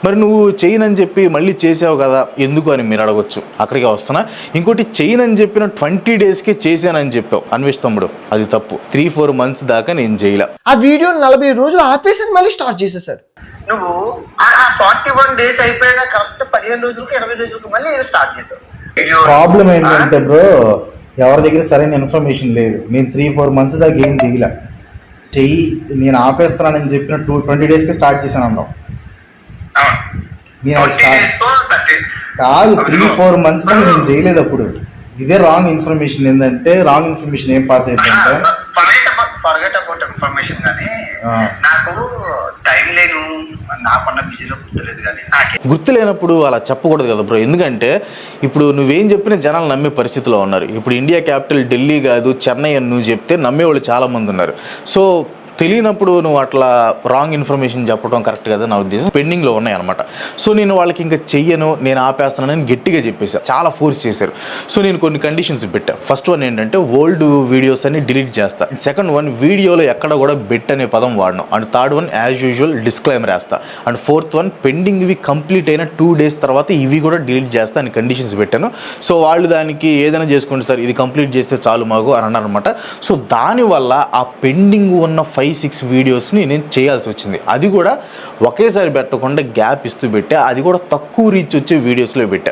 మరి నువ్వు చేయనని చెప్పి మళ్ళీ చేసావు కదా ఎందుకు అని మీరు అడగొచ్చు. అక్కడికి వస్తున్నా. ఇంకోటి చేయనని చెప్పిన 20 daysకే చేశానని చెప్పావు అన్వేష్ తమ్ముడు, అది తప్పు. 3-4 months దాకా నేను చేయలే. ఆ వీడియో 40 రోజులు ఆపేసి మళ్ళీ స్టార్ట్ చేసేసారు. నువ్వు ఆ 41 days అయిపోయినా కరెక్ట్ 15 రోజులకు 20 రోజులకు మళ్ళీ స్టార్ట్ చేసావు. ప్రాబ్లం ఏంటంటే బ్రో, ఎవరి దగ్గర సరైన ఇన్ఫర్మేషన్ లేదు. నేను 3-4 months దాకా ఏం చేయలే. నేను ఆపేస్తున్నానని చెప్పిన 20 daysకే స్టార్ట్ చేశాను అన్నావు. కాదు, 3-4 months దాకా నేను చేయలేదు. అప్పుడు ఇదే రాంగ్ ఇన్ఫర్మేషన్. ఏంటంటే రాంగ్ ఇన్ఫర్మేషన్ ఏం పాస్ అయిపోయిందంటే ఫర్గెట్ అబౌట్ ఇన్ఫర్మేషన్ కానీ నాకు టైం లేను, నాకున్న బిజీలో గుర్తులేదు. కానీ గుర్తు లేనప్పుడు అలా చెప్పకూడదు కదా బ్రో. ఎందుకంటే ఇప్పుడు నువ్వేం చెప్పినా జనాలు నమ్మే పరిస్థితిలో ఉన్నారు. ఇప్పుడు ఇండియా క్యాపిటల్ ఢిల్లీ కాదు చెన్నై అని నువ్వు చెప్తే నమ్మేవాళ్ళు చాలా మంది ఉన్నారు. సో తెలియనప్పుడు నువ్వు అట్లా రాంగ్ ఇన్ఫర్మేషన్ చెప్పడం కరెక్ట్ కదా నా ఉద్దేశం. పెండింగ్లో ఉన్నాయన్నమాట. సో నేను వాళ్ళకి ఇంకా చెయ్యను, నేను ఆపేస్తున్నానని గట్టిగా చెప్పేశాను. చాలా ఫోర్స్ చేశారు. సో నేను కొన్ని కండిషన్స్ పెట్టాను. ఫస్ట్ వన్ ఏంటంటే ఓల్డ్ వీడియోస్ అన్ని డిలీట్ చేస్తా. సెకండ్ వన్, వీడియోలో ఎక్కడ కూడా బెట్ అనే పదం వాడను. And third one, as usual disclaimer వేస్తా. అండ్ ఫోర్త్ వన్, పెండింగ్ ఇవి కంప్లీట్ అయిన 2 days తర్వాత ఇవి కూడా డిలీట్ చేస్తా అని కండిషన్స్ పెట్టాను. సో వాళ్ళు దానికి ఏదైనా చేసుకోండి సార్, ఇది కంప్లీట్ చేస్తే చాలు మాకు అని అన్నారనమాట. సో దానివల్ల ఆ పెండింగ్ ఉన్న 5-6 వీడియోస్ని నేను చేయాల్సి వచ్చింది. అది కూడా ఒకేసారి పెట్టకుండా గ్యాప్ ఇస్తూ పెట్టా. అది కూడా తక్కువ రీచ్ వచ్చే వీడియోస్లో పెట్టా.